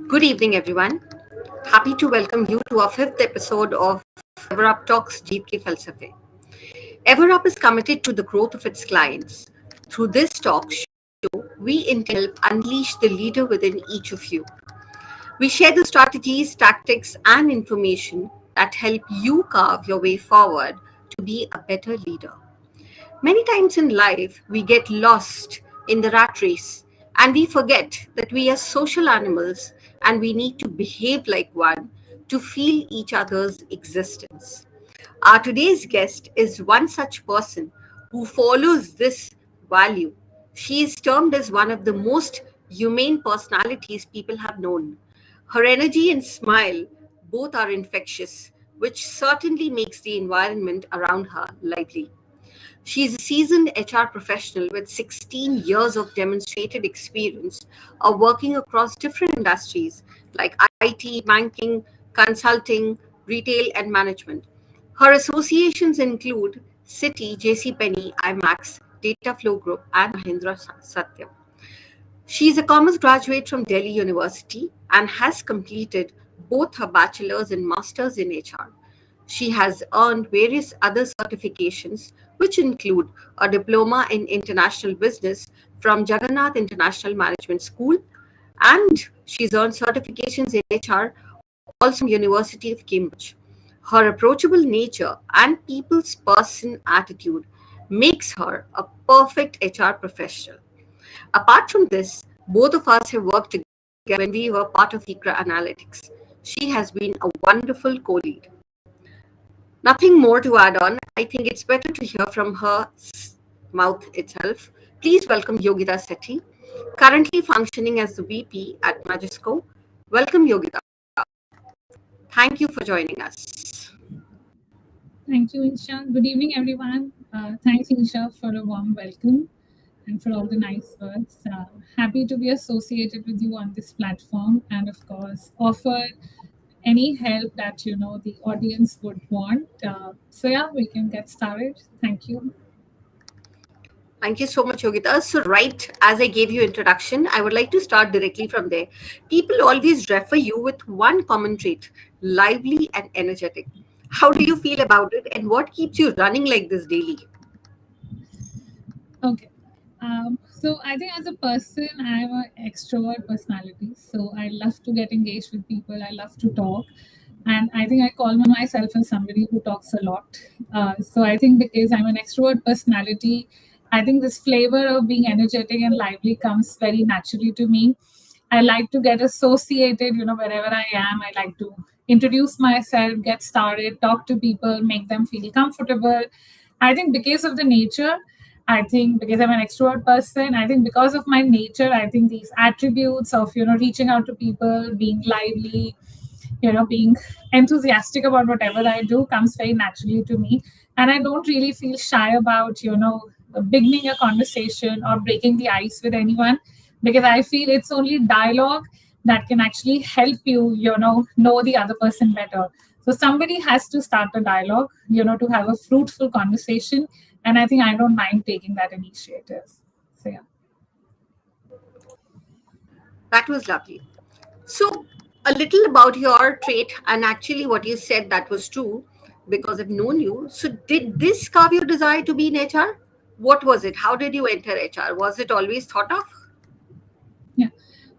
Good evening, everyone. Happy to welcome you to our fifth episode of everUP Talks Jeet Ke Falsafay. everUP is committed to the growth of its clients. Through this talk show, we intend to help unleash the leader within each of you. We share the strategies, tactics, and information that help you carve your way forward to be a better leader. Many times in life, we get lost in the rat race and we forget that we are social animals and we need to behave like one to feel each other's existence. Our today's guest is one such person who follows this value. She is termed as one of the most humane personalities people have known. Her energy and smile both are infectious, which certainly makes the environment around her lively. She's a seasoned HR professional with 16 years of demonstrated experience of working across different industries like IT, banking, consulting, retail, and management. Her associations include Citi, JCPenney, IMAX, Dataflow Group, and Mahindra Satyam. She is a commerce graduate from Delhi University and has completed both her bachelor's and master's in HR. She has earned various other certifications, which include a diploma in international business from Jagannath International Management School, and she's earned certifications in HR also from University of Cambridge. Her approachable nature and people's person attitude makes her a perfect HR professional. Apart from this, both of us have worked together when we were part of ICRA Analytics. She has been a wonderful co-lead. Nothing more to add on. I think it's better to hear from her mouth itself. Please welcome Yogita Sethi, currently functioning as the VP at Majesco. Welcome, Yogita. Thank you for joining us. Thank you, Insha. Good evening, everyone. Thanks, Insha, for a warm welcome and for all the nice words. Happy to be associated with you on this platform and, of course, offer any help that the audience would want. So yeah, we can get started. Thank you. Thank you so much, Yogita. So, right as I gave you introduction, I would like to start directly from there. People always refer you with one common trait: lively and energetic. How do you feel about it, and what keeps you running like this daily? Okay. So I think as a person, I'm an extrovert personality. So I love to get engaged with people. I love to talk. And I think I call myself as somebody who talks a lot. So I think because I'm an extrovert personality, I think this flavor of being energetic and lively comes very naturally to me. I like to get associated, wherever I am. I like to introduce myself, get started, talk to people, make them feel comfortable. I think because of the nature, I think because I'm an extrovert person, I think because of my nature, I think these attributes of, reaching out to people, being lively, being enthusiastic about whatever I do comes very naturally to me. And I don't really feel shy about, beginning a conversation or breaking the ice with anyone because I feel it's only dialogue that can actually help you, know the other person better. So somebody has to start a dialogue, to have a fruitful conversation. And I think I don't mind taking that initiative. So yeah. That was lovely. So, a little about your trait, and actually, what you said that was true because I've known you. So, did this carve your desire to be in HR? What was it? How did you enter HR? Was it always thought of? Yeah.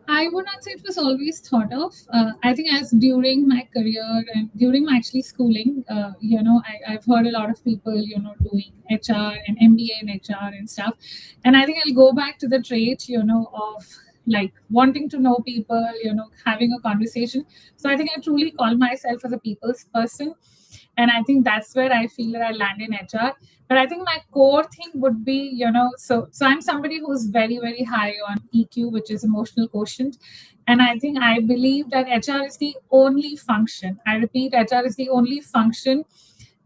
I would not say it was always thought of. I think as during my career and during my actually schooling, I've heard a lot of people, doing HR and MBA in HR and stuff. And I think I'll go back to the trait, of like wanting to know people, having a conversation. So I think I truly call myself as a people's person. And I think that's where I feel that I land in HR. But I think my core thing would be, so I'm somebody who's very, very high on EQ, which is emotional quotient. And I think I believe that HR is the only function, I repeat, HR is the only function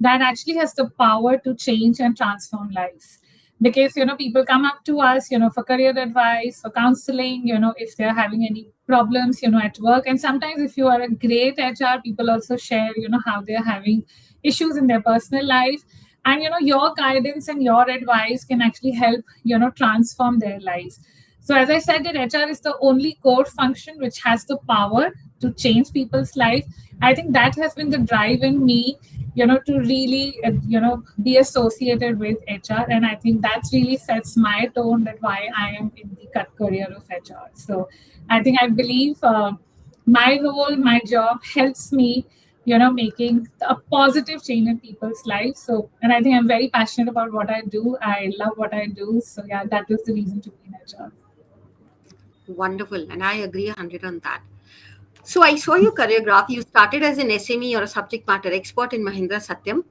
that actually has the power to change and transform lives. Because people come up to us for career advice, for counseling, if they're having any problems at work. And sometimes if you are a great HR, people also share how they're having issues in their personal life. And your guidance and your advice can actually help transform their lives. So as I said, that HR is the only core function which has the power to change people's life. I think that has been the drive in me to really be associated with HR. And I think that really sets my tone that why I am in the cut career of HR. So I think I believe my role, my job helps me making a positive change in people's lives. So, and I think I'm very passionate about what I do. I love what I do. So yeah, that was the reason to be in HR. Wonderful. And I agree 100 on that. So I saw your career graph. You started as an SME or a subject matter expert in Mahindra Satyam.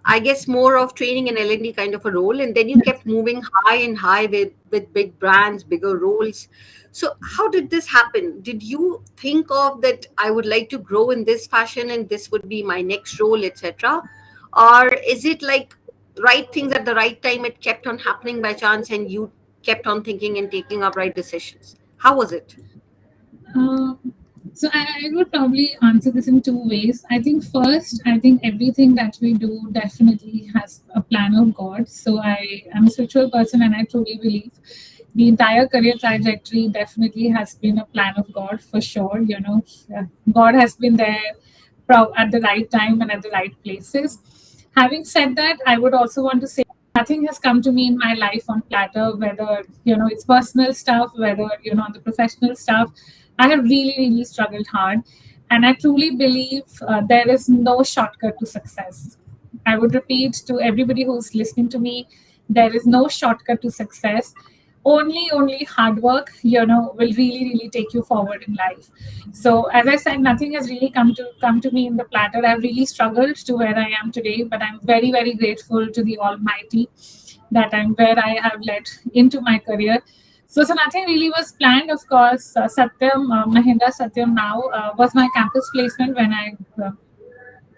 I guess more of training and L&D kind of a role, and then you kept moving high and high with big brands, bigger roles. So how did this happen? Did you think of that I would like to grow in this fashion and this would be my next role, etc., or is it like right things at the right time? It kept on happening by chance, and you kept on thinking and taking up right decisions. How was it? Um, so I would probably answer this in two ways. I think first, I think everything that we do definitely has a plan of God. So I am a spiritual person, and I truly believe the entire career trajectory definitely has been a plan of God for sure. God has been there at the right time and at the right places. Having said that, I would also want to say nothing has come to me in my life on platter, whether it's personal stuff, whether on the professional stuff. I have really, really struggled hard, and I truly believe there is no shortcut to success. I would repeat to everybody who's listening to me, there is no shortcut to success. Only hard work will really, really take you forward in life. So as I said, nothing has really come to me in the platter. I've really struggled to where I am today, but I'm very, very grateful to the Almighty that I'm where I have led into my career. So nothing really was planned. Of course, Satyam, Mahindra Satyam now was my campus placement when I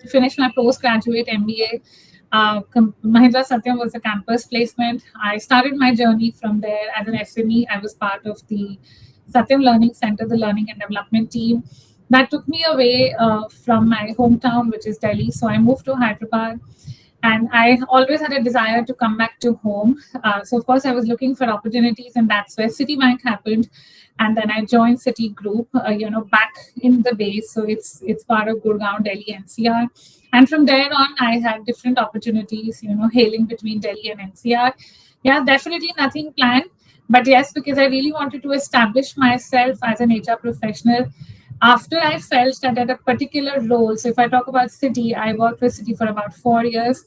finished my postgraduate MBA. Mahindra Satyam was a campus placement. I started my journey from there as an SME. I was part of the Satyam Learning Center, the learning and development team. That took me away from my hometown, which is Delhi. So I moved to Hyderabad, and I always had a desire to come back to home. So of course I was looking for opportunities, and that's where Citibank happened. And then I joined Citi Group, back in the base. So it's part of Gurgaon, Delhi, NCR. And from there on, I had different opportunities, hailing between Delhi and NCR. Yeah, definitely nothing planned. But yes, because I really wanted to establish myself as an HR professional. After I felt that at a particular role, so if I talk about Citi, I worked with Citi for about 4 years,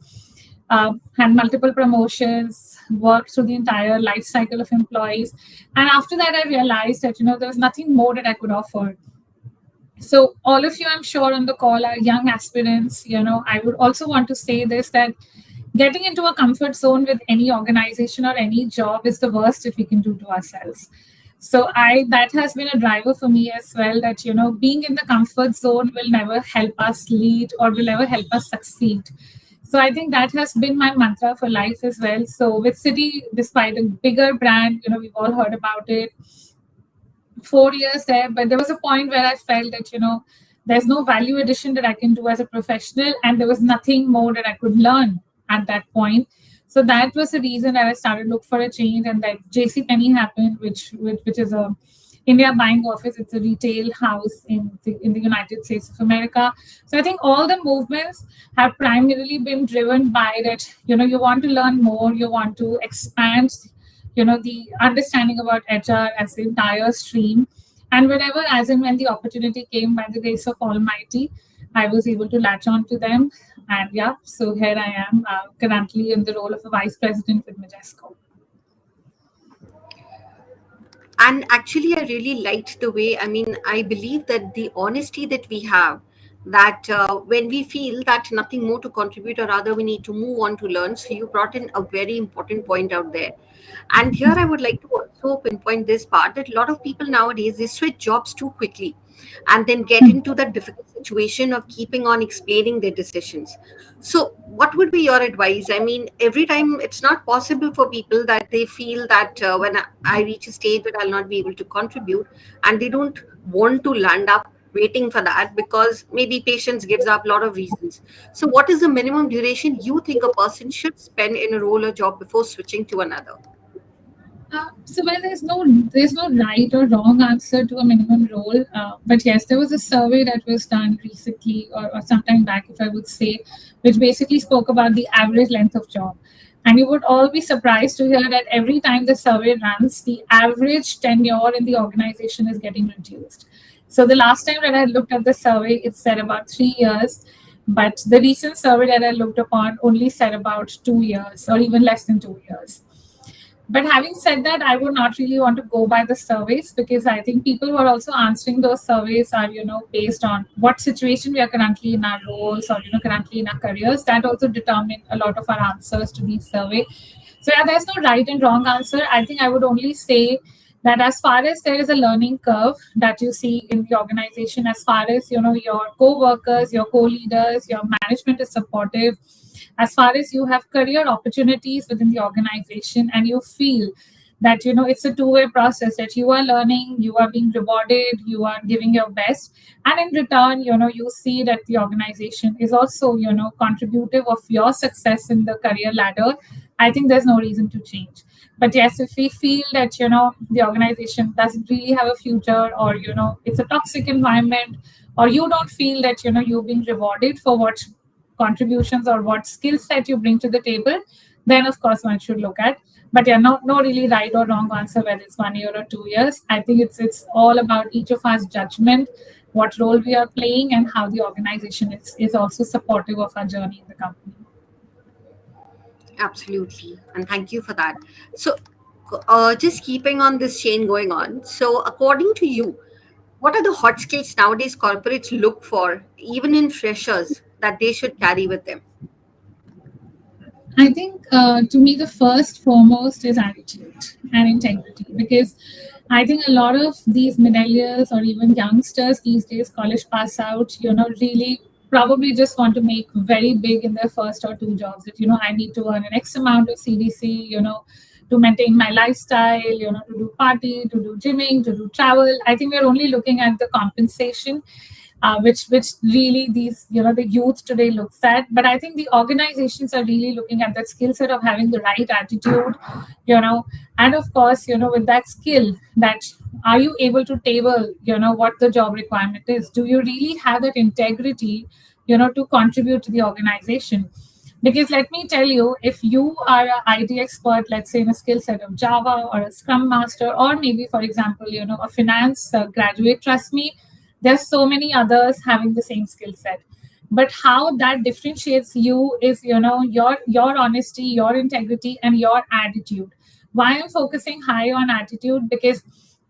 had multiple promotions, worked through the entire life cycle of employees. And after that, I realized that, there was nothing more that I could offer. So all of you, I'm sure, on the call are young aspirants. I would also want to say this, that getting into a comfort zone with any organization or any job is the worst that we can do to ourselves. So I that has been a driver for me as well, that being in the comfort zone will never help us lead or will never help us succeed. So I think that has been my mantra for life as well. So with Citi, despite a bigger brand, we've all heard about it, 4 years there, but there was a point where I felt that, there's no value addition that I can do as a professional, and there was nothing more that I could learn at that point. So that was the reason that I started look for a change, and that JC Penney happened, which is a India buying office. It's a retail house in the United States of America. So I think all the movements have primarily been driven by that, you want to learn more, you want to expand the understanding about HR as the entire stream. And whenever, as and when the opportunity came, by the grace of Almighty, I was able to latch on to them. And yeah, so here I am, currently in the role of a vice president with Majesco. And actually, I really liked the way, I mean, I believe that the honesty that we have, that when we feel that nothing more to contribute or rather we need to move on to learn. So you brought in a very important point out there. And here I would like to also pinpoint this part, that a lot of people nowadays, they switch jobs too quickly and then get into that difficult situation of keeping on explaining their decisions. So what would be your advice? I mean, every time it's not possible for people, that they feel that when I reach a stage that I'll not be able to contribute, and they don't want to land up waiting for that because maybe patience gives up, a lot of reasons. So what is the minimum duration you think a person should spend in a role or job before switching to another? So well, there's no right or wrong answer to a minimum role. But yes, there was a survey that was done recently or sometime back, if I would say, which basically spoke about the average length of job. And you would all be surprised to hear that every time the survey runs, the average tenure in the organization is getting reduced. So the last time that I looked at the survey, it said about 3 years. But the recent survey that I looked upon only said about 2 years or even less than 2 years. But having said that, I would not really want to go by the surveys, because I think people who are also answering those surveys are, based on what situation we are currently in our roles or, currently in our careers. That also determine a lot of our answers to these survey. So yeah, there's no right and wrong answer. I think I would only say that as far as there is a learning curve that you see in the organization, as far as, your co-workers, your co-leaders, your management is supportive, as far as you have career opportunities within the organization and you feel that it's a two-way process, that you are learning, you are being rewarded, you are giving your best, and in return you see that the organization is also contributive of your success in the career ladder. I think there's no reason to change. But yes, if we feel that the organization doesn't really have a future, or it's a toxic environment, or you don't feel that you're being rewarded for what contributions or what skill set you bring to the table, then of course one should look at. But yeah, no really right or wrong answer whether it's 1 year or 2 years. I think it's all about each of us judgment, what role we are playing, and how the organization is also supportive of our journey in the company. Absolutely. And thank you for that. So, just keeping on this chain going on. So, according to you, what are the hot skills nowadays corporates look for, even in freshers, that they should carry with them? I think to me, the first foremost is attitude and integrity, because I think a lot of these millennials or even youngsters these days, college pass out, really probably just want to make very big in their first or two jobs. That, I need to earn an X amount of CDC, to maintain my lifestyle, to do party, to do gymming, to do travel. I think we're only looking at the compensation, which really these the youth today looks at. But I think the organizations are really looking at that skill set of having the right attitude, you know and of course with that skill, that are you able to table what the job requirement is? Do you really have that integrity to contribute to the organization? Because let me tell you, if you are an IT expert, let's say in a skill set of Java or a Scrum Master, or maybe, for example, a finance graduate, trust me, there's so many others having the same skill set. But how that differentiates you is, your honesty, your integrity, and your attitude. Why I'm focusing high on attitude? Because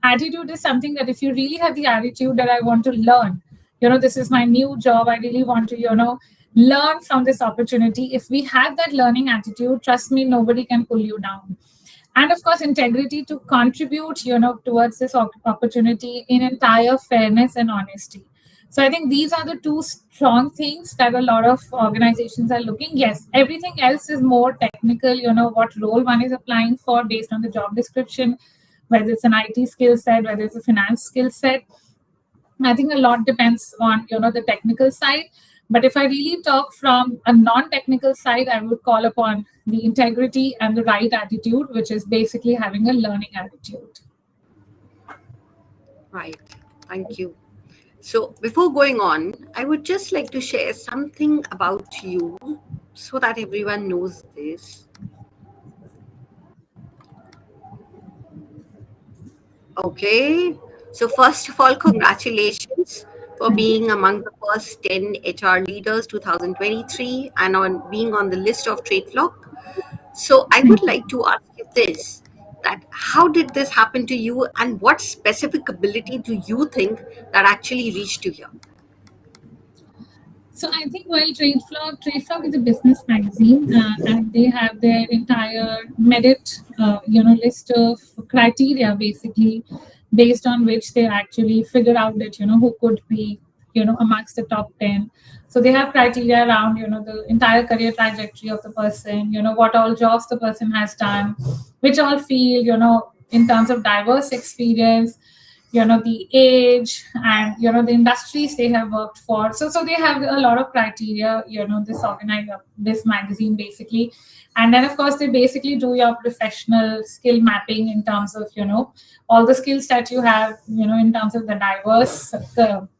attitude is something that if you really have the attitude that I want to learn, this is my new job, I really want to, learn from this opportunity. If we have that learning attitude, trust me, nobody can pull you down. And of course integrity to contribute towards this opportunity in entire fairness and honesty. So I think these are the two strong things that a lot of organizations are looking. Yes, everything else is more technical, what role one is applying for based on the job description, whether it's an IT skill set, whether it's a finance skill set. I think a lot depends on the technical side. But if I really talk from a non-technical side, I would call upon the integrity and the right attitude, which is basically having a learning attitude. Right. Thank you. So, before going on, I would just like to share something about you so that everyone knows this. Okay. So, first of all, congratulations for Thank you. being among the first 10 HR leaders 2023 and on being on the list of Trade Flock. So, I would Thank you. like to ask you this, that. How did this happen to you, and what specific ability do you think that actually reached you here? So I think while Trade Flock is a business magazine, and they have their entire merit, list of criteria basically, based on which they actually figure out that who could be amongst the top 10. So they have criteria around the entire career trajectory of the person, what all jobs the person has done, which all field, in terms of diverse experience, the age, and the industries they have worked for. So they have a lot of criteria, this magazine basically. And then of course they basically do your professional skill mapping in terms of all the skills that you have, in terms of the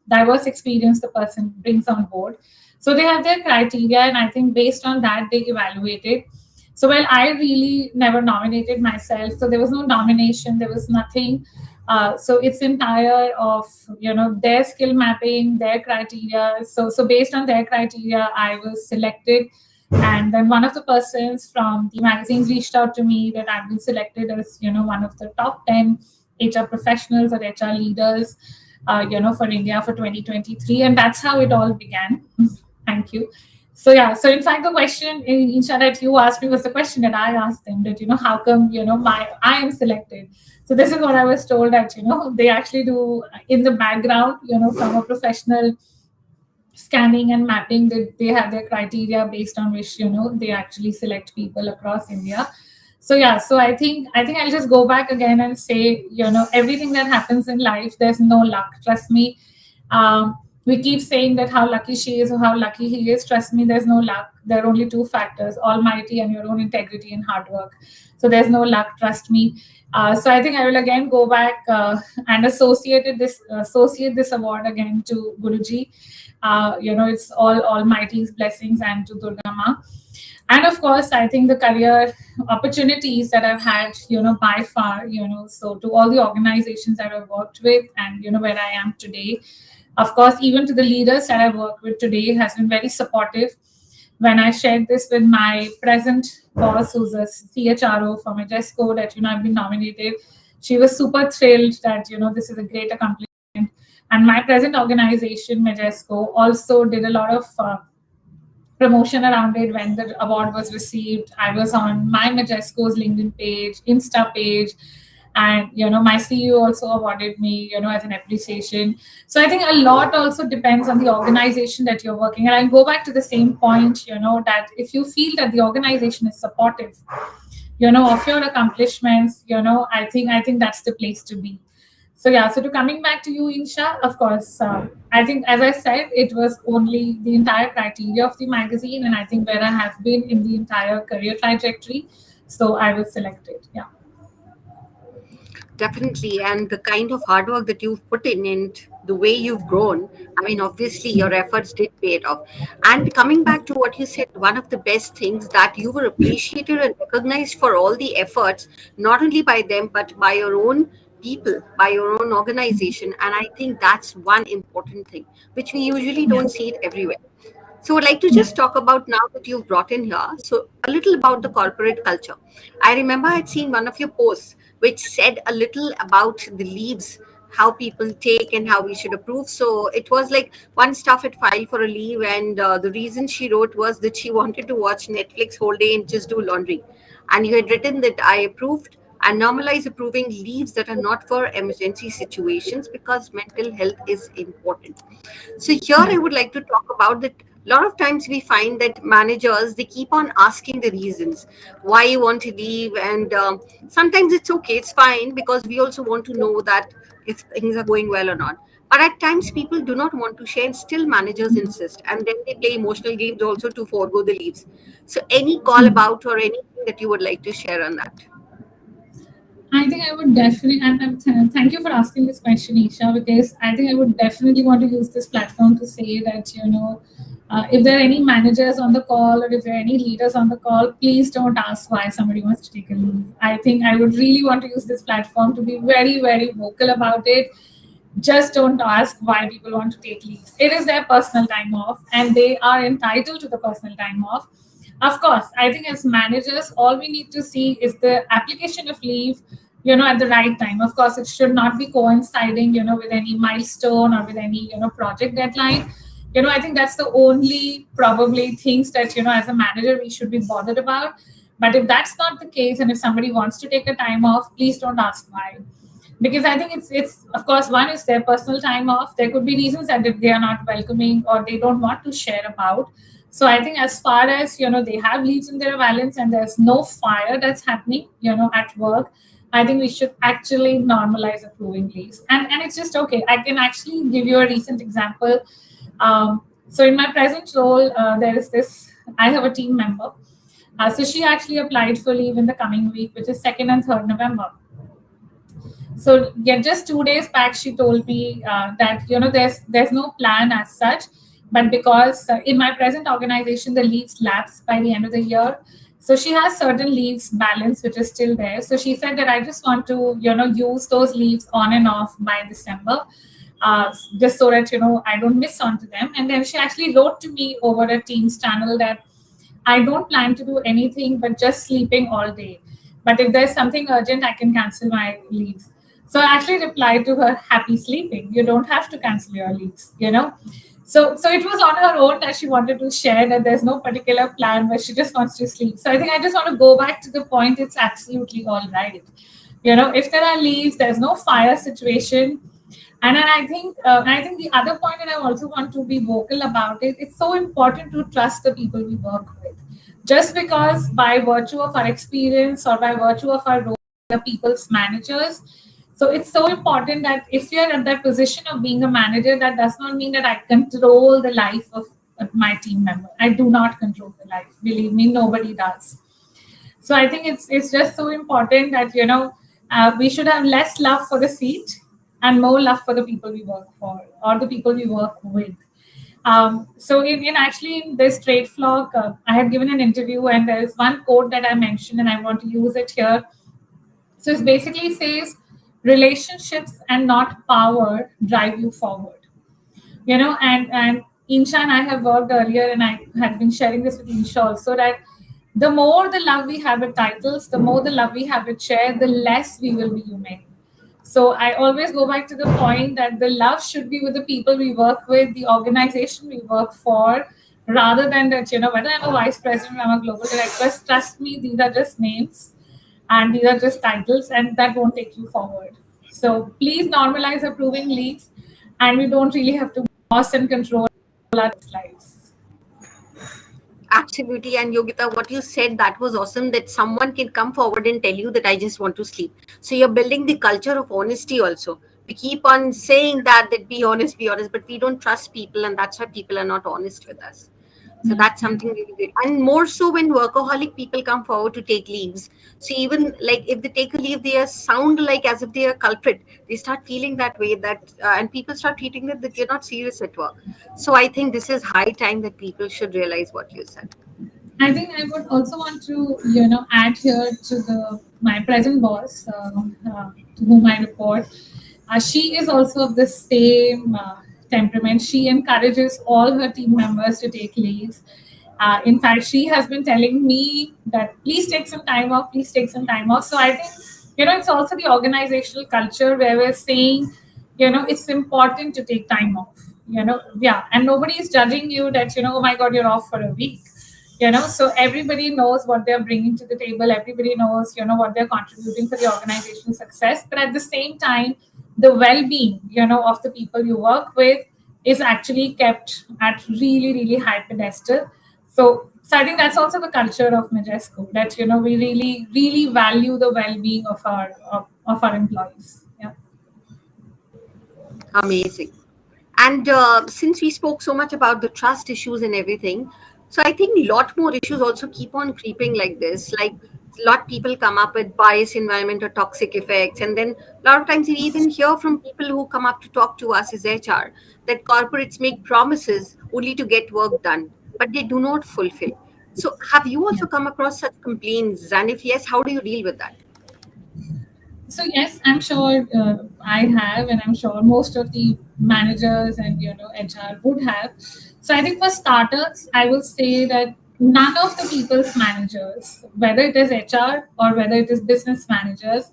diverse experience the person brings on board. So they have their criteria, and I think based on that they evaluate it. So, well, I really never nominated myself. So there was no nomination, there was nothing. So it's entire of their skill mapping, their criteria. So based on their criteria, I was selected, and then one of the persons from the magazines reached out to me that I've been selected as one of the top 10 HR professionals or HR leaders, for India for 2023, and that's how it all began. Thank you. So yeah, so in fact, the question, Insha, that you asked me was the question that I asked them, that how come I am selected. So this is what I was told, that they actually do in the background, from a professional scanning and mapping, that they have their criteria based on which they actually select people across India. So yeah, so I think I'll just go back again and say, everything that happens in life, there's no luck, trust me. We keep saying that how lucky she is or how lucky he is. Trust me, there's no luck. There are only two factors: almighty and your own integrity and hard work. So there's no luck, trust me. So I think I will again go back, and associate this award again to Guruji. It's all Almighty's blessings, and to Durga Ma. And of course, I think the career opportunities that I've had, by far, so to all the organizations that I've worked with, and where I am today, of course, even to the leaders that I work with today, has been very supportive. When I shared this with my present boss, who's a CHRO for Majesco, that I've been nominated, she was super thrilled that this is a great accomplishment. And my present organization, Majesco, also did a lot of promotion around it when the award was received. I was on my Majesco's LinkedIn page, Insta page, and my CEO also awarded me, as an appreciation. So I think a lot also depends on the organization that you're working. And I'll go back to the same point, that if you feel that the organization is supportive, of your accomplishments, I think that's the place to be. So yeah, so to coming back to you, Insha, of course, I think, as I said, it was only the entire criteria of the magazine, and I think where I have been in the entire career trajectory. So I was selected. Yeah. Definitely. And the kind of hard work that you've put in and the way you've grown, I mean, obviously your efforts did pay it off. And coming back to what you said, one of the best things that you were appreciated and recognized for all the efforts, not only by them, but by your own people, by your own organization. And I think that's one important thing, which we usually Yeah. don't see it everywhere. So, I'd like to Yeah. just talk about, now that you've brought in here, so a little about the corporate culture. I remember I'd seen one of your posts which said a little about the leaves, how people take and how we should approve. So it was like one staff had filed for a leave, and the reason she wrote was that she wanted to watch Netflix whole day and just do laundry. And you had written that I approved and normalize approving leaves that are not for emergency situations because mental health is important. So here Yeah. I would like to talk about that. A lot of times we find that managers, they keep on asking the reasons why you want to leave, and sometimes it's okay, it's fine, because we also want to know that if things are going well or not. But at times people do not want to share, and still managers insist, and then they play emotional games also to forego the leaves. So any call about or anything that you would like to share on that? I think I would definitely, and thank you for asking this question, Isha, because I think I would definitely want to use this platform to say that, if there are any managers on the call or if there are any leaders on the call, please don't ask why somebody wants to take a leave. I think I would really want to use this platform to be very, very vocal about it. Just don't ask why people want to take leaves. It is their personal time off, and they are entitled to the personal time off. Of course, I think as managers, all we need to see is the application of leave, at the right time. Of course, it should not be coinciding, with any milestone or with any, project deadline. I think that's the only probably things that, as a manager, we should be bothered about. But if that's not the case, and if somebody wants to take a time off, please don't ask why, because I think it's of course, one is their personal time off. There could be reasons that they are not welcoming or they don't want to share about. So I think as far as they have leaves in their balance and there's no fire that's happening at work, I think we should actually normalize approving leaves, and it's just okay. I can actually give you a recent example. So in my present role, there is this. I have a team member. So she actually applied for leave in the coming week, which is 2nd and 3rd November. So yeah, just 2 days back, she told me that there's no plan as such, but because in my present organization the leaves lapse by the end of the year, so she has certain leaves balance which is still there. So she said that I just want to use those leaves on and off by December, just so that I don't miss on to them. And then she actually wrote to me over a Teams channel that I don't plan to do anything but just sleeping all day. But if there's something urgent, I can cancel my leaves. So I actually replied to her, happy sleeping. You don't have to cancel your leaves. So it was on her own that she wanted to share that there's no particular plan, but she just wants to sleep. So I think I just want to go back to the point. It's absolutely all right. If there are leaves, there's no fire situation. And then I think the other point that I also want to be vocal about is it's so important to trust the people we work with. Just because by virtue of our experience or by virtue of our role, we are people's managers. So it's so important that if you're at that position of being a manager, that does not mean that I control the life of my team member. I do not control the life. Believe me, nobody does. So I think it's just so important that we should have less love for the seat and more love for the people we work for or the people we work with. So in actually in this trade flock, I had given an interview and there is one quote that I mentioned and I want to use it here. So it basically says, relationships and not power drive you forward. And Insha and I have worked earlier, and I had been sharing this with Insha also, that the more the love we have with titles, the more the love we have with share, the less we will be humane. So I always go back to the point that the love should be with the people we work with, the organization we work for, rather than that, whether I'm a vice president, I'm a global director, trust me, these are just names and these are just titles, and that won't take you forward. So please normalize approving leads, and we don't really have to boss and control our lives. Absolutely. And Yogita, what you said, that was awesome, that someone can come forward and tell you that I just want to sleep. So you're building the culture of honesty also. We keep on saying that be honest, but we don't trust people, and that's why people are not honest with us. So Yeah, that's something really good. And more so when workaholic people come forward to take leaves. So even like if they take a leave, they sound like as if they are culprit. They start feeling that way, and people start treating that you're not serious at work. So I think this is high time that people should realize what you said. I think I would also want to, add here to the my present boss, to whom I report. She is also of the same temperament. She encourages all her team members to take leaves. In fact, she has been telling me that please take some time off, please take some time off. So I think, it's also the organizational culture where we're saying, it's important to take time off. Yeah, and nobody is judging you that, oh my God, you're off for a week. So everybody knows what they're bringing to the table, everybody knows what they're contributing for the organization's success, but at the same time the well-being of the people you work with is actually kept at really really high pedestal. So I think that's also the culture of Majesco, that we really really value the well-being of our employees. Yeah. Amazing. And since we spoke so much about the trust issues and everything, so I think a lot more issues also keep on creeping like this. Like a lot people come up with bias, environment, or toxic effects, and then a lot of times we even hear from people who come up to talk to us as HR that corporates make promises only to get work done, but they do not fulfill. So have you also come across such complaints? And if yes, how do you deal with that? So yes, I'm sure I have, and I'm sure most of the managers and HR would have. So I think for starters, I will say that none of the people's managers, whether it is HR or whether it is business managers,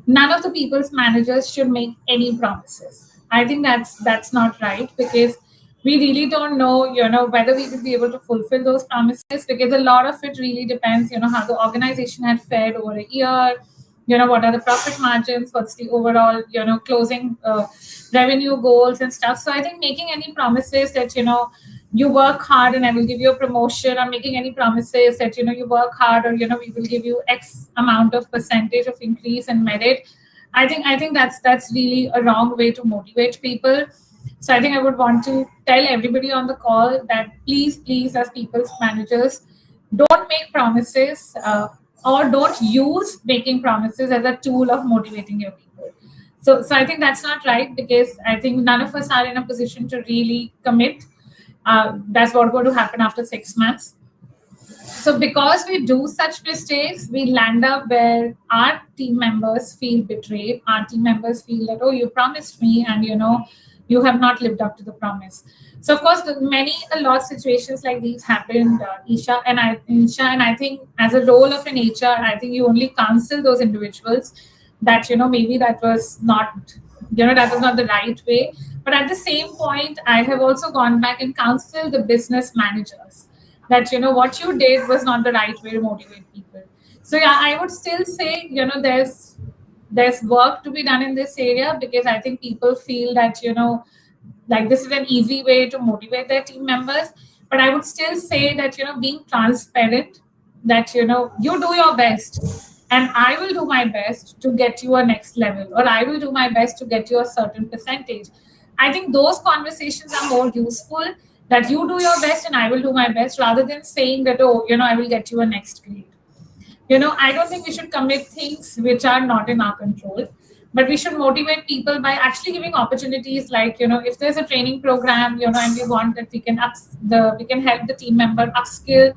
none of the people's managers should make any promises. I think that's not right, because we really don't know, whether we will be able to fulfill those promises, because a lot of it really depends, how the organization had fared over a year, what are the profit margins, what's the overall, closing revenue goals and stuff. So I think making any promises that, you work hard and I will give you a promotion, or making any promises that, you work hard, or, we will give you X amount of percentage of increase in merit. I think that's really a wrong way to motivate people. So I think I would want to tell everybody on the call that please, as people's managers, don't make promises, or don't use making promises as a tool of motivating your people. So I think that's not right, because I think none of us are in a position to really commit. That's what going to happen after 6 months. So because we do such mistakes, we land up where our team members feel betrayed. Our team members feel that, oh, you promised me, and you have not lived up to the promise. So of course, a lot of situations like these happened, Isha, and I think as a role of an HR, I think you only counsel those individuals that, maybe that was not the right way. But at the same point, I have also gone back and counseled the business managers that, what you did was not the right way to motivate people. So yeah, I would still say, there's work to be done in this area, because I think people feel that, like this is an easy way to motivate their team members. But I would still say that, being transparent, that, you do your best, and I will do my best to get you a next level, or I will do my best to get you a certain percentage. I think those conversations are more useful, that you do your best and I will do my best, rather than saying that, oh, I will get you a next grade. I don't think we should commit things which are not in our control, but we should motivate people by actually giving opportunities, like, if there's a training program, and we want that we can help the team member upskill,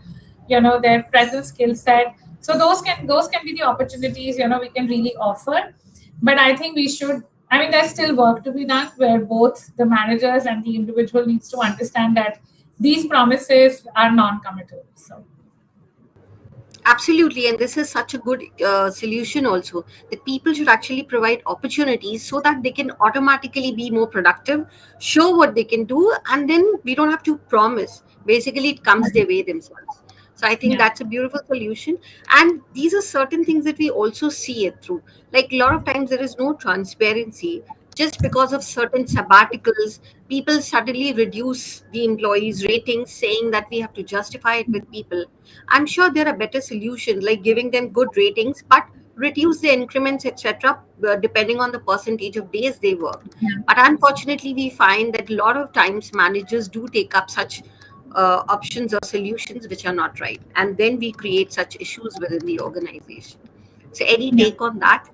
their present skill set. So those can be the opportunities, we can really offer. But I think there's still work to be done, where both the managers and the individual needs to understand that these promises are non-committal. So Absolutely, and this is such a good solution also, that people should actually provide opportunities so that they can automatically be more productive, show what they can do, and then we don't have to promise. Basically, it comes their way themselves. So I think yeah, that's a beautiful solution. And these are certain things that we also see it through. Like a lot of times there is no transparency just because of certain sabbaticals. People suddenly reduce the employees' ratings, saying that we have to justify it with people. I'm sure there are better solutions like giving them good ratings, but reduce the increments, etc., depending on the percentage of days they worked. yeah. But unfortunately, we find that a lot of times managers do take up such options or solutions which are not right. And then we create such issues within the organization. So, any Yeah. take on that?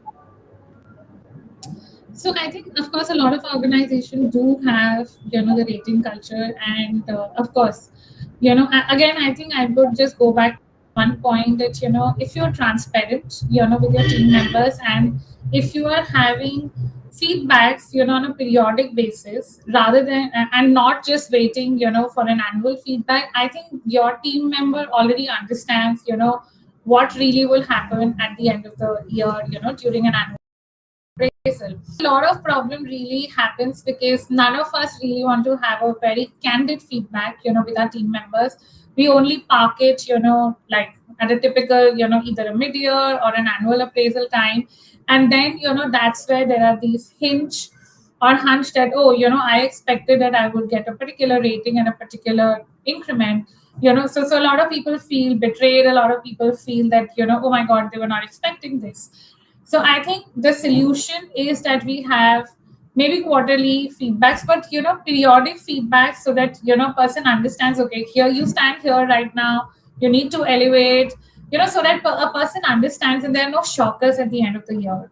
So I think, of course, a lot of organizations do have, the rating culture, and of course, again, I think I would just go back to one point that, if you're transparent, with your team members, and if you are having feedbacks, on a periodic basis, rather than and not just waiting, for an annual feedback, I think your team member already understands, what really will happen at the end of the year, during an annual appraisal. A lot of problem really happens because none of us really want to have a very candid feedback, with our team members. We only park it, like at a typical, either a mid-year or an annual appraisal time. And then, that's where there are these hunch that, oh, I expected that I would get a particular rating and a particular increment. So a lot of people feel betrayed. A lot of people feel that, oh my God, they were not expecting this. So I think the solution is that we have maybe quarterly feedbacks, but periodic feedbacks, so that person understands. Okay, here you stand here right now. You need to elevate. So that a person understands, and there are no shockers at the end of the year.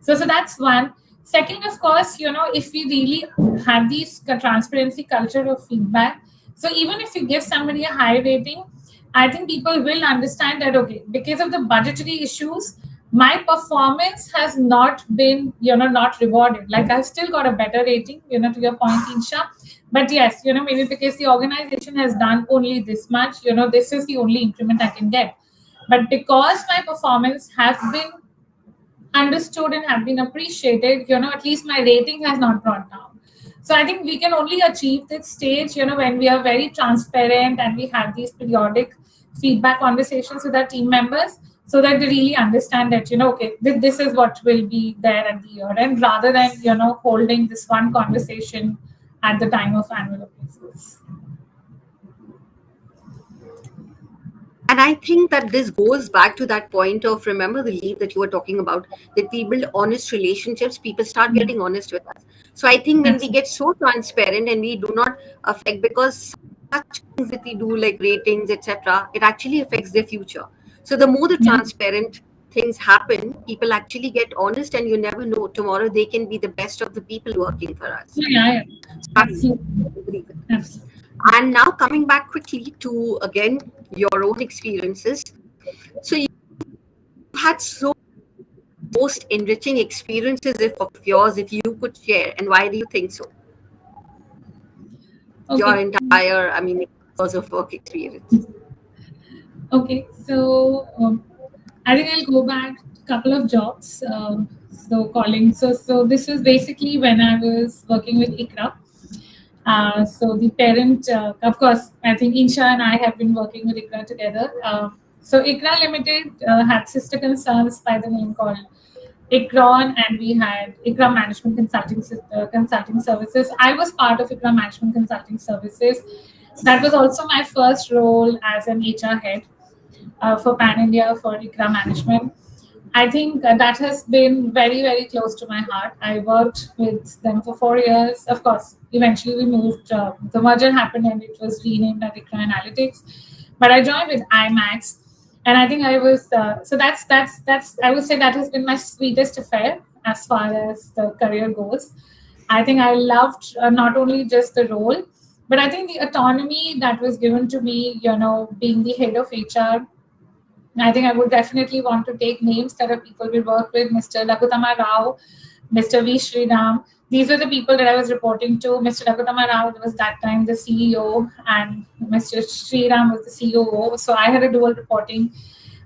So that's one. Second, of course, if we really have these transparency culture of feedback, so even if you give somebody a high rating, I think people will understand that, okay, because of the budgetary issues, my performance has not been, not rewarded. Like I've still got a better rating, to your point, Insha, But yes, maybe because the organization has done only this much, this is the only increment I can get. But because my performance has been understood and have been appreciated, at least my rating has not brought down. So I think we can only achieve this stage, when we are very transparent and we have these periodic feedback conversations with our team members, so that they really understand that, okay, this is what will be there at the year end, rather than, holding this one conversation at the time of annual appraisals. And I think that this goes back to that point of, remember the leap that you were talking about, that we build honest relationships, people start Yeah, getting honest with us. So I think when we absolutely. get so transparent and we do not affect, because such things that we do like ratings, etc., it actually affects their future. So the more the Yeah, transparent things happen, people actually get honest, and you never know, tomorrow they can be the best of the people working for us. yeah, yeah, yeah. So I Absolutely. agree with that. Absolutely. And now coming back quickly to, again, your own experiences. So you had so most enriching experiences if of yours, if you could share, and why do you think so? Your Okay. entire, I mean, years of work experience. Okay, so I think I'll go back a couple of jobs. So calling, so this was basically when I was working with ICRA. So the parent, of course, I think Insha and I have been working with ICRA together. So ICRA Limited had sister concerns by the name called ICRON, and we had ICRA Management Consulting Services. I was part of ICRA Management Consulting Services. That was also my first role as an HR head for Pan India for ICRA management. I think that has been very, very close to my heart. I worked with them for 4 years. Of course, eventually we moved, the merger happened and it was renamed as ICRA Analytics. But I joined with IMAX. And I think I was, so that's, I would say that has been my sweetest affair as far as the career goes. I think I loved not only just the role, but I think the autonomy that was given to me, being the head of HR. I think I would definitely want to take names that are people we work with, Mr. Lakutama Rao, Mr. V. Sriram. These were the people that I was reporting to. Mr. Lakutama Rao was that time the CEO, and Mr. Sriram was the COO. So I had a dual reporting.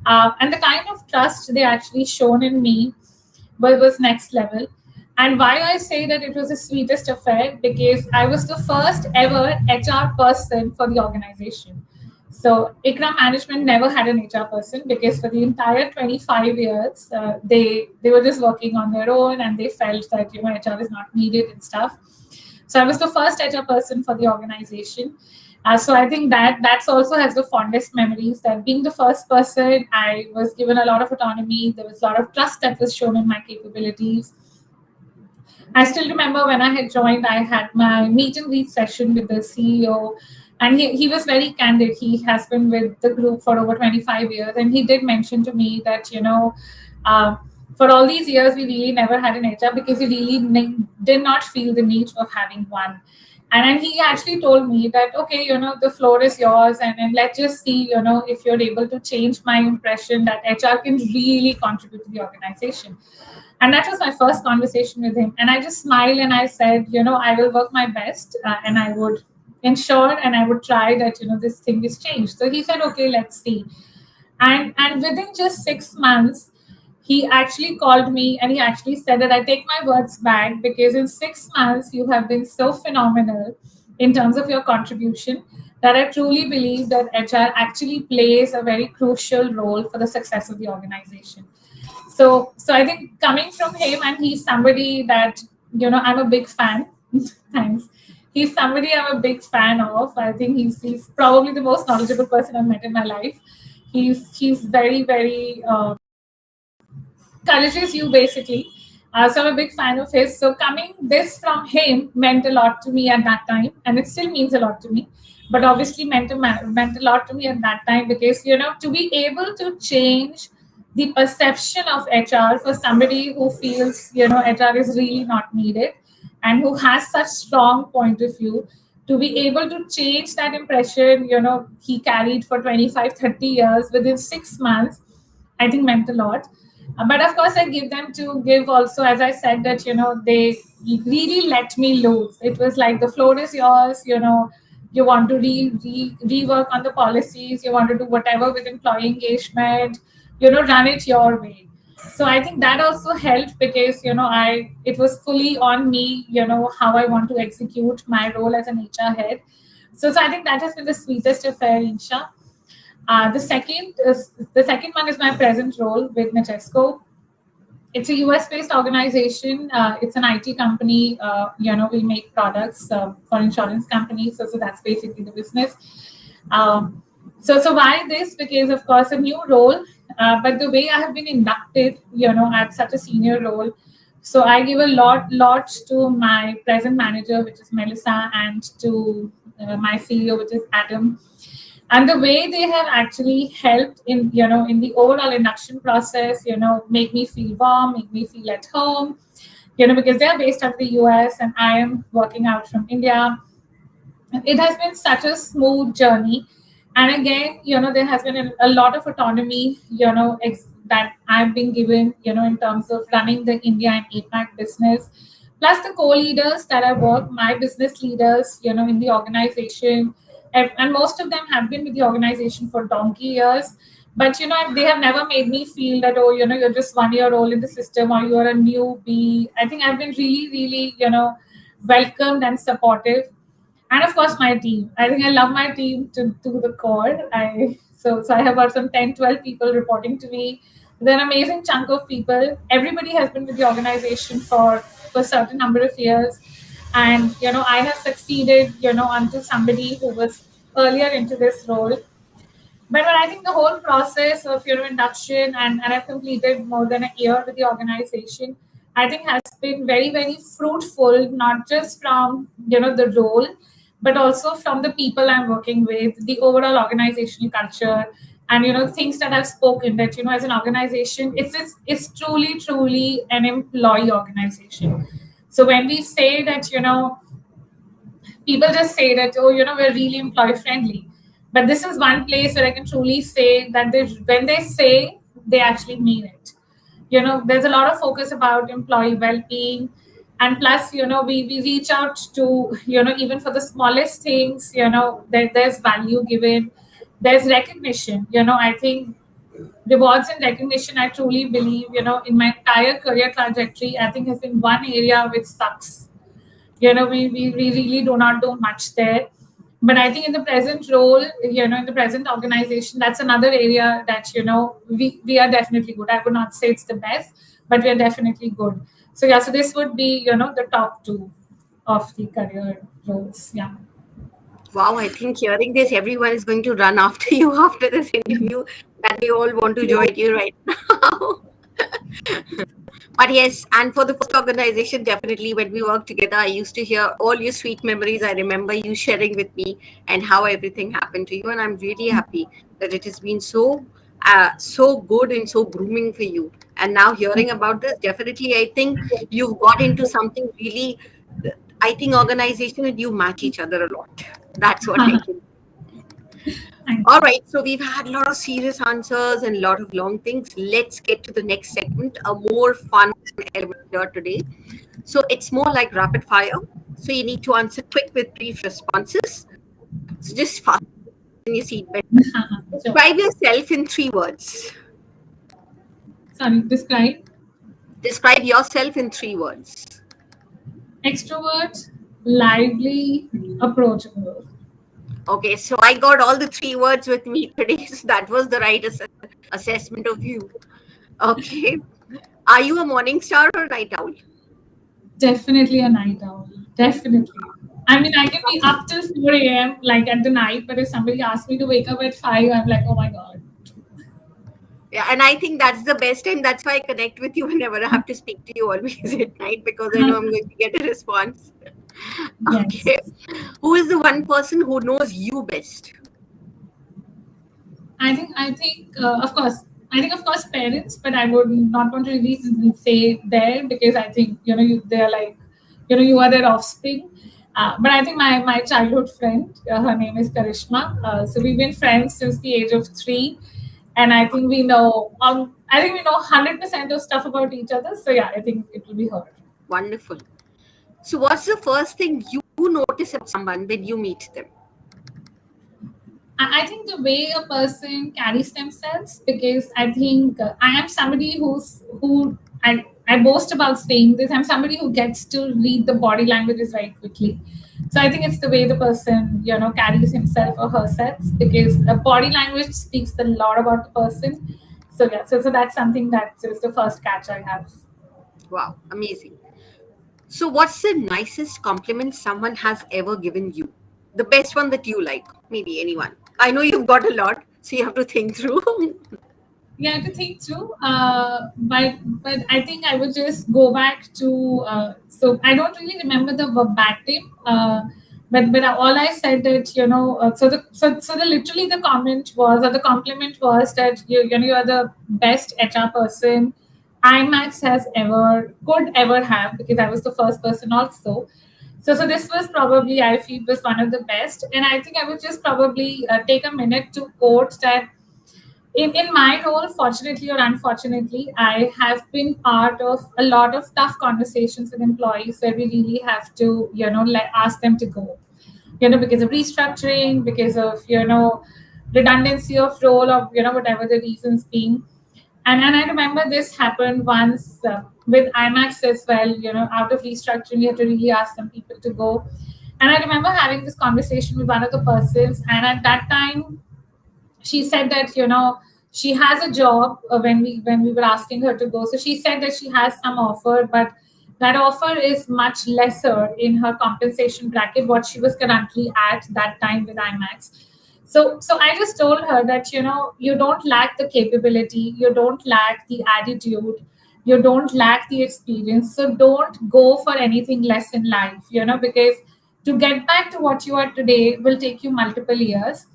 And the kind of trust they actually shown in me was next level. And why I say that it was the sweetest affair, because I was the first ever HR person for the organization. So ICRA management never had an HR person, because for the entire 25 years, they were just working on their own, and they felt that HR is not needed and stuff. So I was the first HR person for the organization. So I think that's also has the fondest memories, that being the first person, I was given a lot of autonomy. There was a lot of trust that was shown in my capabilities. I still remember when I had joined, I had my meet and greet session with the CEO, and he was very candid. He has been with the group for over 25 years, and he did mention to me that, uh, for all these years, we really never had an HR, because we really did not feel the need of having one. And then he actually told me that, okay, the floor is yours, and let's just see, if you're able to change my impression that HR can really contribute to the organization. And that was my first conversation with him. And I just smiled and I said, I will work my best, and I would ensure and I would try that, this thing is changed. So he said, okay, let's see. And within just 6 months, he actually called me and he actually said that I take my words back, because in 6 months, you have been so phenomenal in terms of your contribution, that I truly believe that HR actually plays a very crucial role for the success of the organization. So I think coming from him, and he's somebody that, I'm a big fan. Thanks. He's somebody I'm a big fan of. I think he's probably the most knowledgeable person I've met in my life. He's very, very encourages you, basically. So I'm a big fan of his. So coming this from him meant a lot to me at that time, and it still means a lot to me. But obviously meant a lot to me at that time, because to be able to change the perception of HR for somebody who feels HR is really not needed, and who has such strong point of view, to be able to change that impression he carried for 25, 30 years within 6 months, I think meant a lot. But of course, I give them to give also, as I said, that, they really let me loose. It was like the floor is yours, you want to rework on the policies, you want to do whatever with employee engagement, run it your way. So I think that also helped because, it was fully on me, how I want to execute my role as an HR head. So I think that has been the sweetest affair, Insha. The second one is my present role with Natesco. It's a US based organization. It's an IT company. We make products for insurance companies. So that's basically the business. So why this? Because of course a new role, but the way I have been inducted, at such a senior role. So I give a lot to my present manager, which is Melissa, and to my CEO, which is Adam, and the way they have actually helped in the overall induction process, make me feel warm, make me feel at home, because they are based out of the US and I am working out from India. It has been such a smooth journey, and again, there has been a lot of autonomy, that I've been given, in terms of running the India and APAC business, plus the co-leaders that I work, my business leaders, in the organization, and most of them have been with the organization for donkey years. But they have never made me feel that, oh, you're just 1 year old in the system, or you're a newbie. I think I've been really, really, welcomed and supportive. And of course my team, I think I love my team to the core. I I have about some 10, 12 people reporting to me. They're an amazing chunk of people. Everybody has been with the organization for a certain number of years, and I have succeeded onto somebody who was earlier into this role. But I think the whole process of induction, and I've completed more than a year with the organization, I think has been very, very fruitful, not just from the role, but also from the people I'm working with, the overall organizational culture, and things that I've spoken, that as an organization, it's truly, truly an employee organization. So when we say that, people just say that, oh, we're really employee friendly, but this is one place where I can truly say that when they say, they actually mean it. There's a lot of focus about employee well-being, and plus we reach out to even for the smallest things, there's value given, there's recognition. I think rewards and recognition, I truly believe, in my entire career trajectory, I think has been one area which sucks. We really do not do much there. But I think in the present role, in the present organization, that's another area that we are definitely good. I would not say it's the best, but we are definitely good. So yeah, so this would be the top two of the career roles. Yeah. Wow, I think hearing this, everyone is going to run after you after this interview, that they all want to join you right now. But yes, and for the first organization, definitely when we worked together, I used to hear all your sweet memories. I remember you sharing with me and how everything happened to you. And I'm really happy that it has been so good and so grooming for you. And now hearing about this, definitely, I think you've got into something really, I think organization and you match each other a lot. That's what I can. Thank All you. right, so we've had a lot of serious answers and a lot of long things. Let's get to the next segment, a more fun element here today. So it's more like rapid fire. So you need to answer quick with brief responses. So just fasten your seatbelt. Sure. Describe yourself in 3 words. Sorry, describe. Describe yourself in 3 words. Extrovert, lively, approachable. Okay, so I got all the 3 words with me today. So that was the right assessment of you. Okay. Are you a morning star or night owl? Definitely a night owl. Definitely. I mean, I can be up till 4 a.m. like at the night, but if somebody asks me to wake up at 5, I'm like, oh my God. Yeah, and I think that's the best time. That's why I connect with you whenever I have to speak to you always at night, because I know I'm going to get a response. Yes. Okay. Who is the one person who knows you best? I think of course parents, but I would not want to really say there because I think they're like you are their offspring. But I think my childhood friend, her name is Karishma. So we've been friends since the age of 3, and I think we know I think we know 100% of stuff about each other. So yeah, I think it will be her. Wonderful. So, what's the first thing you notice about someone when you meet them? I think the way a person carries themselves, because I think I am somebody who I boast about saying this. I'm somebody who gets to read the body languages very quickly. So I think it's the way the person carries himself or herself, because the body language speaks a lot about the person. So yeah, so that's something that is the first catch I have. Wow, amazing. So, what's the nicest compliment someone has ever given you? The best one that you like? Maybe anyone. I know you've got a lot, so you have to think through. Yeah, to think through. But I think I would just go back to. So I don't really remember the verbatim. But all I said that so the literally the comment was, or the compliment was, that you are the best HR person IMAX has ever could ever have, because I was the first person also. So this was probably, I feel, was one of the best, and I think I would just probably take a minute to quote that in my role, fortunately or unfortunately, I have been part of a lot of tough conversations with employees where we really have to, ask them to go, because of restructuring, because of, redundancy of role, or, whatever the reasons being. And I remember this happened once with IMAX as well, out of restructuring, you have to really ask some people to go. And I remember having this conversation with one of the persons, and at that time, she said that she has a job, when we were asking her to go. So she said that she has some offer, but that offer is much lesser in her compensation bracket what she was currently at that time with IMAX. So I just told her that you don't lack the capability, you don't lack the attitude, you don't lack the experience, so don't go for anything less in life, because to get back to what you are today will take you multiple years.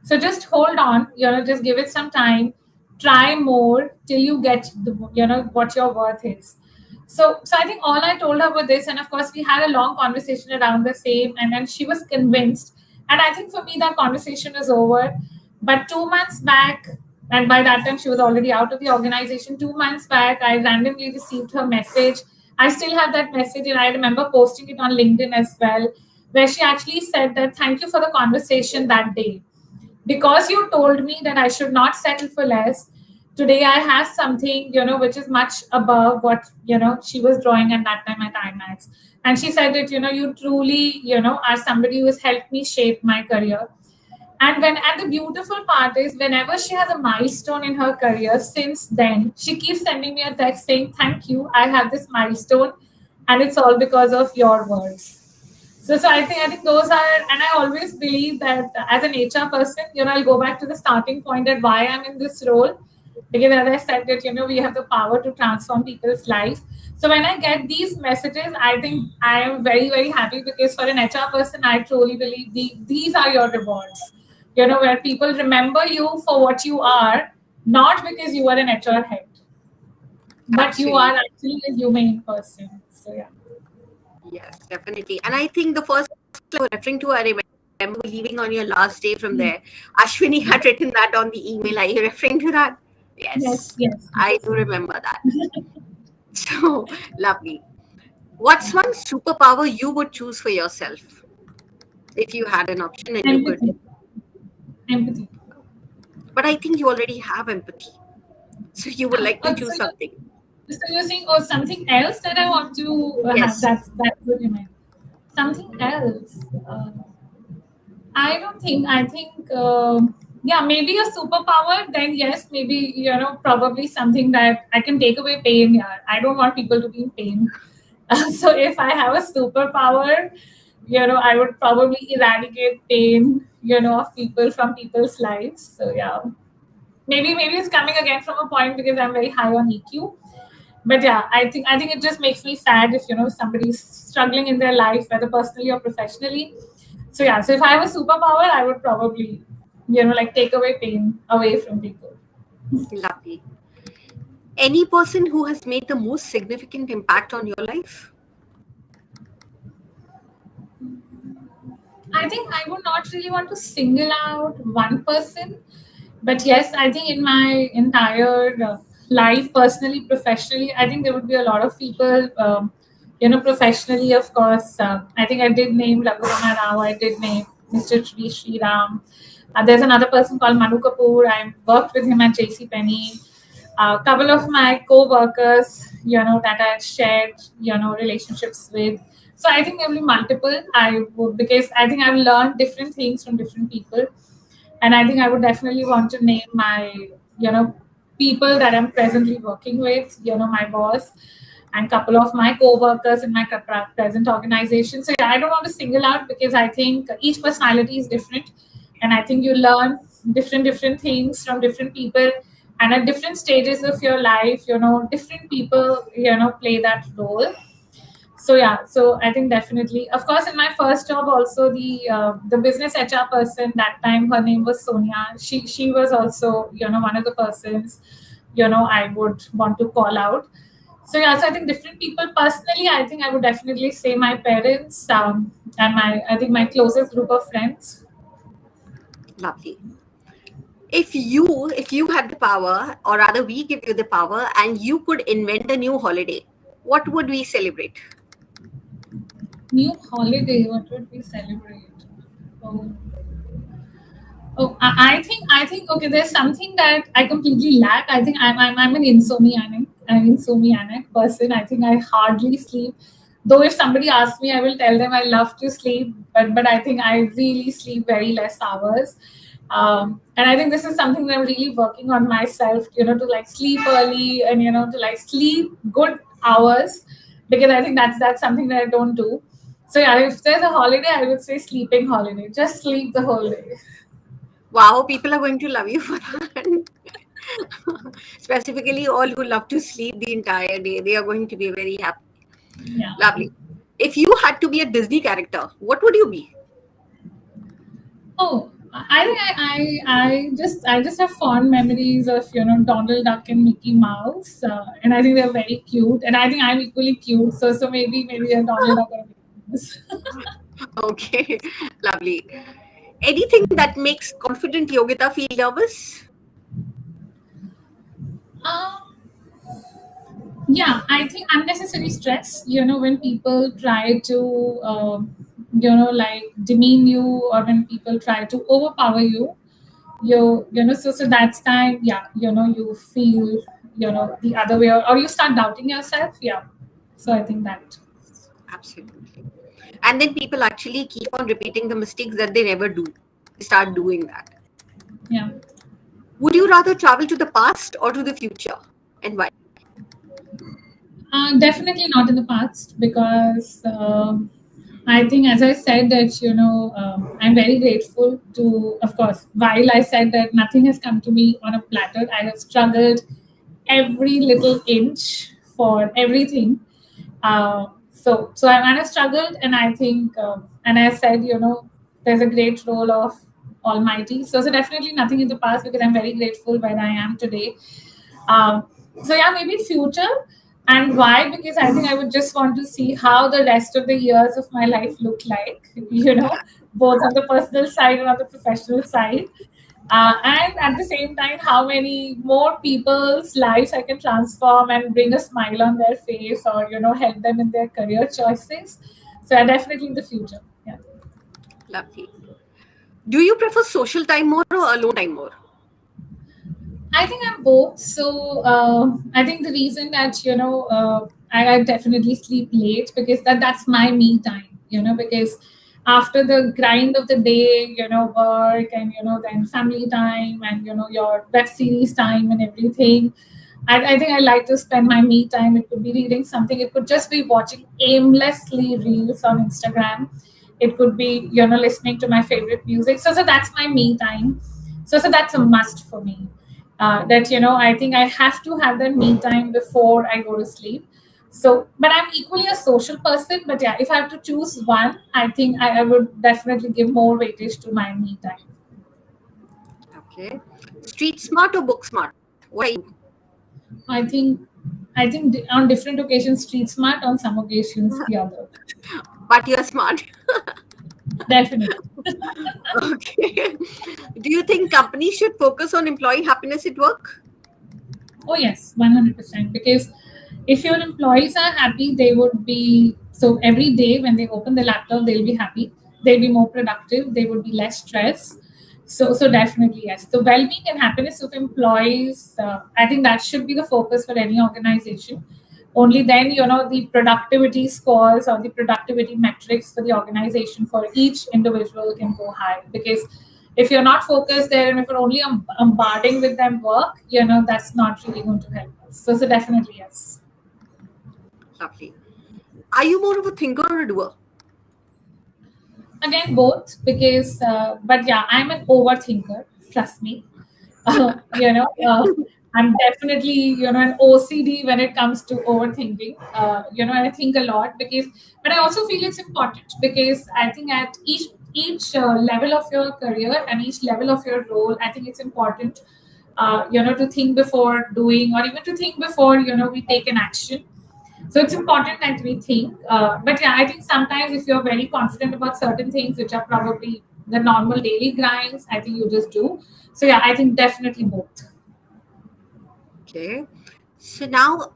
So just hold on, just give it some time, try more till you get the what your worth is. So I think all I told her was this, and of course we had a long conversation around the same, and then she was convinced. And I think for me that conversation is over. But 2 months back, and by that time she was already out of the organization. 2 months back, I randomly received her message. I still have that message, and I remember posting it on LinkedIn as well, where she actually said that thank you for the conversation that day, because you told me that I should not settle for less. Today I have something, which is much above what, she was drawing at that time at IMAX. And she said that, you truly, are somebody who has helped me shape my career. And the beautiful part is, whenever she has a milestone in her career since then, she keeps sending me a text saying, thank you, I have this milestone, and it's all because of your words. So I think those are, and I always believe that as an HR person, I'll go back to the starting point at why I'm in this role. Because as I said that, we have the power to transform people's life. So when I get these messages, I think I am very, very happy, because for an HR person, I truly believe these are your rewards. Where people remember you for what you are, not because you are an HR head, but you are Absolutely. actually a human person. So yeah. Yes, definitely. And I think the first I was referring to, I remember leaving on your last day from there. Ashwini had written that on the email. Are you referring to that? Yes, Yes, yes, I do yes. remember that. So lovely. What's one superpower you would choose for yourself if you had an option and you could? Empathy. Empathy. But I think you already have empathy. So you would like to Oh, choose something. so you're saying, oh, something else that I want to have. Yes, That's what you meant. Something else. I don't think. I think. Yeah, maybe a superpower. Then yes, maybe probably something that I can take away pain. Yeah, I don't want people to be in pain. So if I have a superpower, I would probably eradicate pain. Of people from people's lives. So yeah, maybe it's coming again from a point because I'm very high on EQ. But yeah, I think it just makes me sad if somebody's struggling in their life, whether personally or professionally. So yeah, so if I have a superpower, I would probably like take away pain away from people. lovely. Any person who has made the most significant impact on your life? I think I would not really want to single out one person, but yes, I think in my entire life, personally, professionally, I think there would be a lot of people. Professionally, of course, I think I did name Raghurama Rao. I did name Mr. Sri Ram. There's another person called Manu Kapoor. I worked with him at JC Penney. A couple of my co-workers, that I had shared, relationships with. So I think there will be multiple. I would, because I think I've learned different things from different people, and I think I would definitely want to name my, you know, people that I'm presently working with, my boss, and couple of my co-workers in my present organization. So yeah, I don't want to single out because I think each personality is different, and I think you learn different things from different people, and at different stages of your life, different people, play that role. So yeah, so I think definitely, of course, in my first job also, the business HR person that time, her name was Sonia. She was also, one of the persons, I would want to call out. So yeah, so I think different people. Personally, I think I would definitely say my parents, and I think my closest group of friends. Lovely. If you had the power, or rather we give you the power, and you could invent a new holiday, what would we celebrate? New holiday, what would we celebrate? Oh, I think okay. There's something that I completely lack. I think I'm an insomniac person. I think I hardly sleep. Though if somebody asks me, I will tell them I love to sleep, but I think I really sleep very less hours. And I think this is something that I'm really working on myself. To like sleep early, and to like sleep good hours, because I think that's something that I don't do. So yeah, if there's a holiday, I would say sleeping holiday. Just sleep the whole day. Wow, people are going to love you for that. Specifically, all who love to sleep the entire day, they are going to be very happy. Yeah. Lovely. If you had to be a Disney character, what would you be? Oh, I think I just have fond memories of Donald Duck and Mickey Mouse, and I think they're very cute, and I think I'm equally cute. So maybe a Donald Duck or a Mickey Mouse. Okay, lovely. Anything that makes confident Yogita feel nervous? um, yeah, I think unnecessary stress. When people try to like demean you, or when people try to overpower you, so that's time, yeah, you feel the other way, or you start doubting yourself, yeah. So I think that, Absolutely. And then people actually keep on repeating the mistakes that they never do. They start doing that. yeah. Would you rather travel to the past or to the future? And why? Definitely not in the past, because I think, as I said, that I'm very grateful to, of course, while I said that nothing has come to me on a platter, I have struggled every little inch for everything. So I kind of struggled, and I think, and I said, there's a great role of Almighty. So definitely nothing in the past, because I'm very grateful where I am today. Um, so yeah, maybe future. And why? Because I think I would just want to see how the rest of the years of my life look like, both on the personal side and on the professional side. And at the same time, how many more people's lives I can transform and bring a smile on their face, or, help them in their career choices. So definitely in the future. Yeah. Lovely. Do you prefer social time more or alone time more? I think I'm both. So I think the reason that I definitely sleep late, because that's my me time. Because after the grind of the day, work, and then family time, and your web series time and everything. I think I like to spend my me time. It could be reading something. It could just be watching aimlessly reels on Instagram. It could be listening to my favorite music. So that's my me time. So that's a must for me. That I think I have to have that me time before I go to sleep. So, but I'm equally a social person. But yeah, if I have to choose one, I think I would definitely give more weightage to my me time. Okay. Street smart or book smart? What are you? I think on different occasions street smart, on some occasions the other. But you're smart. Definitely. Okay. Do you think companies should focus on employee happiness at work? Oh yes, 100%. Because if your employees are happy, they would be so every day when they open the laptop, they'll be happy. They'll be more productive. They would be less stressed. So definitely yes, the well-being and happiness of employees. I think that should be the focus for any organization. Only then the productivity scores or the productivity metrics for the organization for each individual can go high. Because if you're not focused there and if you're only bombarding with them work, that's not really going to help us. So definitely yes. Lovely. Are you more of a thinker or a doer? Again, both. Because but yeah, I'm an overthinker, trust me. uh, you know uh, I'm definitely an OCD when it comes to overthinking. I think a lot. Because but I also feel it's important. Because I think at each level of your career and each level of your role, I think it's important to think before doing, or even to think before we take an action. So it's important that we think. But yeah, I think sometimes if you're very confident about certain things, which are probably the normal daily grinds, I think you just do. So yeah, I think definitely both. Okay. So now,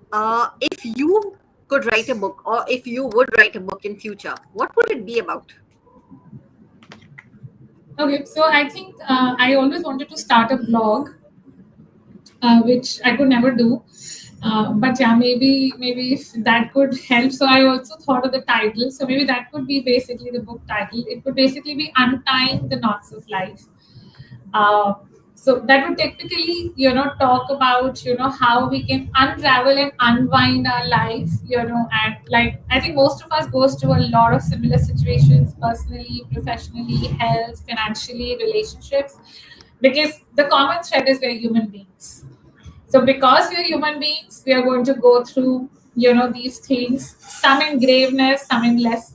if you could write a book, or if you would write a book in future, what would it be about? Okay, so I think I always wanted to start a blog, which I could never do. But yeah, maybe if that could help. So I also thought of the title. So maybe that could be basically the book title. It could basically be Untying the Knots of Life. Uh, so that would technically, talk about, how we can unravel and unwind our life, and like I think most of us goes through a lot of similar situations, personally, professionally, health, financially, relationships, because the common thread is we're human beings. So because we are human beings, we are going to go through, these things, some in graveness, some in less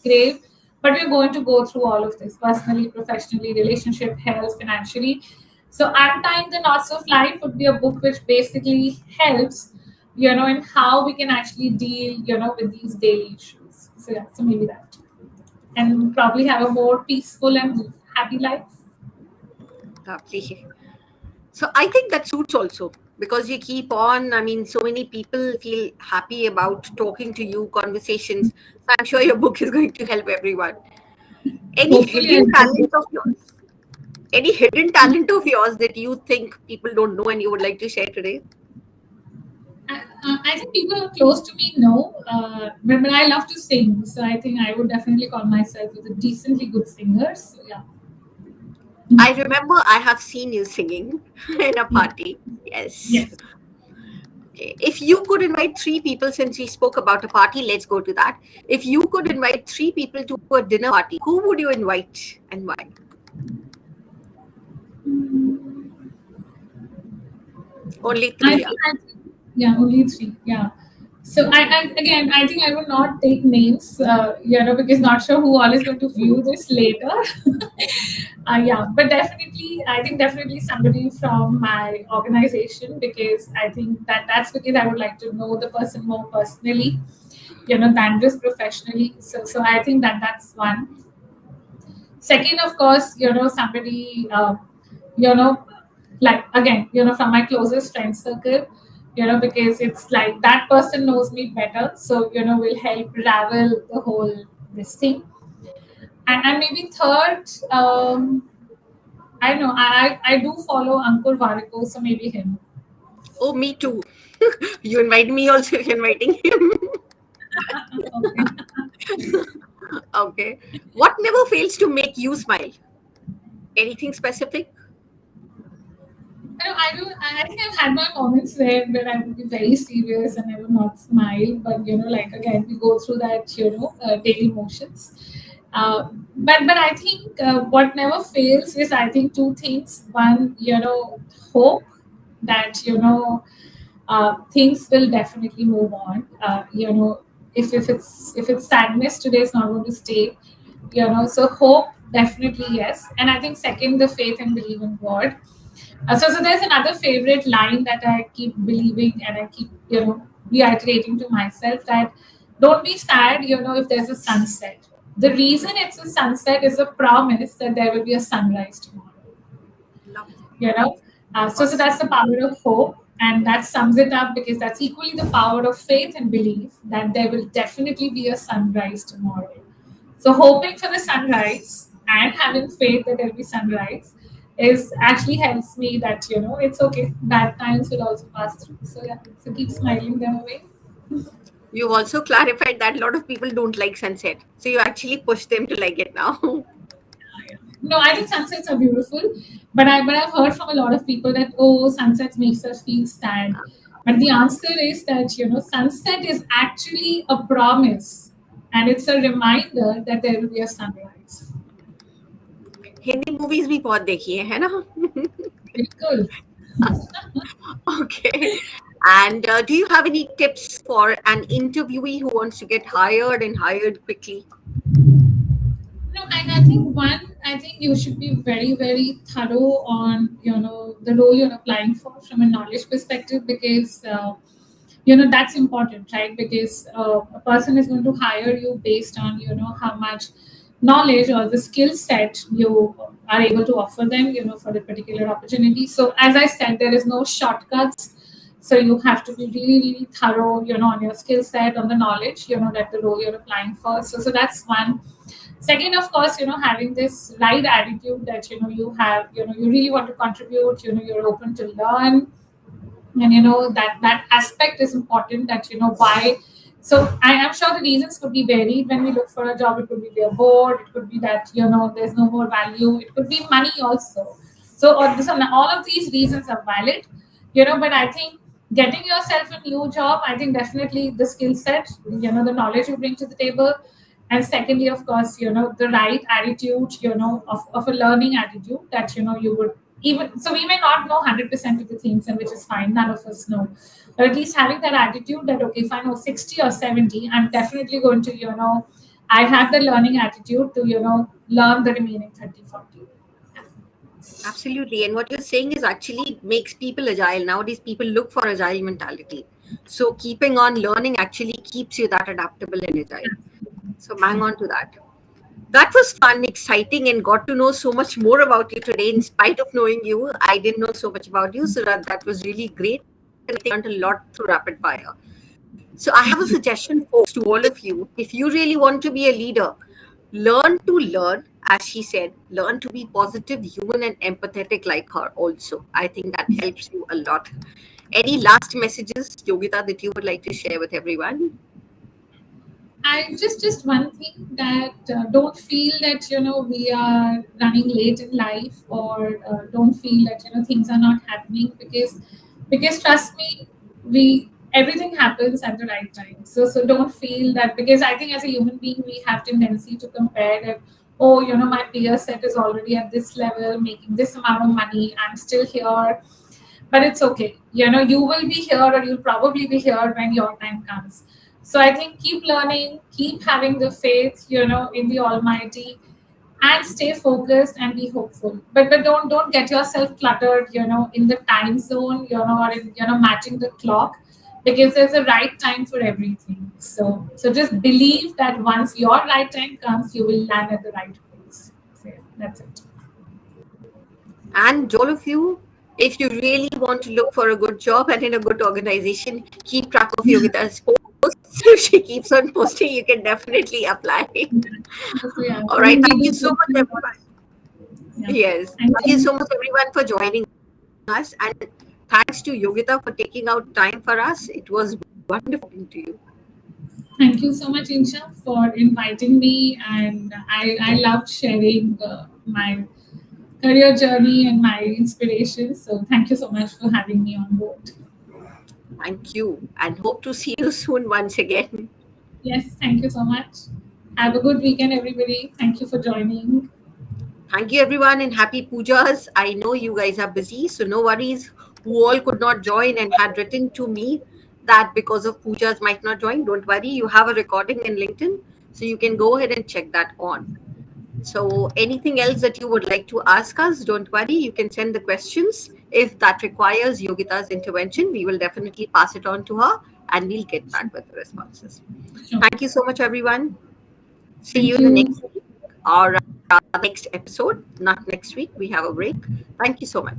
grave, but we're going to go through all of this personally, professionally, relationship, health, financially. So Untying the Knots of Life would be a book which basically helps, in how we can actually deal, with these daily issues. So yeah, so maybe that, and probably have a more peaceful and happy life. Lovely. So I think that suits also because you keep on. I mean, so many people feel happy about talking to you, conversations. So I'm sure your book is going to help everyone. Any Hopefully, hidden I'll get talent of yours? Any hidden talent of yours that you think people don't know and you would like to share today? I think people close to me know, but I love to sing. So I think I would definitely call myself as a decently good singer. So yeah, I remember I have seen you singing in a yeah, party. Yes. yes. Okay. If you could invite three people, since we spoke about a party, let's go to that. If you could invite three people to a dinner party, who would you invite and why? Only I three, yeah. think, yeah, only three. Yeah. So again, I think I would not take names, because not sure who all is going to view this later. Yeah, but definitely, I think definitely somebody from my organization, because I think that's because I would like to know the person more personally, than just professionally. So I think that's one. Second, of course, somebody, you know, like again, from my closest friend circle, because it's like that person knows me better. So, will help ravel the whole this thing. And maybe third, I don't know, I do follow Ankur Wariko, so maybe him. Oh, me too. You invite me also, you're inviting him. Okay. Okay. What never fails to make you smile? Anything specific? I don't. I think I've had my moments where I would be very serious and I would not smile. But like again, we go through that daily motions. But I think what never fails is I think two things. One, hope that things will definitely move on. If it's sadness today, it's not going to stay. So hope definitely yes. And I think second, the faith and believe in God. So there's another favorite line that I keep believing and I keep, reiterating to myself that don't be sad, if there's a sunset. The reason it's a sunset is a promise that there will be a sunrise tomorrow. Lovely. You know, so Awesome. that's the power of hope. And that sums it up, because that's equally the power of faith and belief that there will definitely be a sunrise tomorrow. So hoping for the sunrise and having faith that there'll be sunrise is actually helps me that, it's okay. Bad times will also pass through. So yeah, so keep smiling them away. You've also clarified that a lot of people don't like sunset. So you actually push them to like it now. No, I think sunsets are beautiful, but I've heard from a lot of people that, oh, sunsets makes us feel sad. But the answer is that, sunset is actually a promise, and it's a reminder that there will be a sunrise. Hindi movies भी बहुत देखी है ना? Bilkul. Okay. And do you have any tips for an interviewee who wants to get hired and hired quickly? No, I think I think you should be very, very thorough on, the role you're applying for from a knowledge perspective, because that's important, right? Because a person is going to hire you based on, how much knowledge or the skill set you are able to offer them, for the particular opportunity. So as I said, there is no shortcuts. So you have to be really, really thorough, on your skill set, on the knowledge, that the role you're applying for. So that's one. Second, of course, having this right attitude that, you have, you really want to contribute, you're open to learn. And that aspect is important, that, why. So I am sure the reasons could be varied. When we look for a job, it could be we are bored, it could be that, there's no more value, it could be money also. So all of these reasons are valid, but I think getting yourself a new job, I think definitely the skill set, the knowledge you bring to the table. And secondly, of course, the right attitude, of a learning attitude, that, you would, even so we may not know 100% of the things, and which is fine, none of us know, but at least having that attitude that, okay, if I know 60 or 70, I'm definitely going to, I have the learning attitude to, learn the remaining 30, 40. Absolutely. And what you're saying is actually makes people agile. Nowadays, people look for agile mentality. So keeping on learning actually keeps you that adaptable and agile. So hang on to that. That was fun, exciting, and got to know so much more about you today. In spite of knowing you, I didn't know so much about you. So that was really great. And I think I learned a lot through rapid fire. So I have a suggestion, folks, to all of you. If you really want to be a leader, learn to learn, as she said, learn to be positive, human, and empathetic like her also. I think that helps you a lot. Any last messages, Yogita, that you would like to share with everyone? I just one thing, that don't feel that, we are running late in life, or don't feel that, things are not happening, because trust me, we everything happens at the right time. So don't feel that, because I think as a human being we have tendency to compare that, oh, my peer set is already at this level, making this amount of money, I'm still here. But it's okay, you will be here, or you'll probably be here when your time comes. So I think keep learning, keep having the faith, in the Almighty, and stay focused and be hopeful. But don't get yourself cluttered, in the time zone, or in, matching the clock, because there's a right time for everything. So just believe that once your right time comes, you will land at the right place. So yeah, that's it. And all of you, if you really want to look for a good job and in a good organization, keep track of Yogita's posts. If she keeps on posting, you can definitely apply. So yeah, All I right. mean, we Thank you do so good much, things. everyone. Yeah. Yes. And Thank you so much, everyone, for joining us. And thanks to Yogita for taking out time for us. It was wonderful talking to you. thank you so much, Insha, for inviting me. And I loved sharing my career journey and my inspirations. So thank you so much for having me on board. Thank you. And hope to see you soon once again. Yes, thank you so much. Have a good weekend, everybody. Thank you for joining. Thank you, everyone, and happy pujas. I know you guys are busy, so no worries. Who all could not join and had written to me that because of pujas might not join, don't worry. You have a recording in LinkedIn, so you can go ahead and check that on. So, anything else that you would like to ask us, don't worry. You can send the questions. If that requires Yogita's intervention, we will definitely pass it on to her and we'll get back with the responses. Sure. Thank you so much, everyone. See you Thank in the you. next week or next episode. Not next week, we have a break. Thank you so much.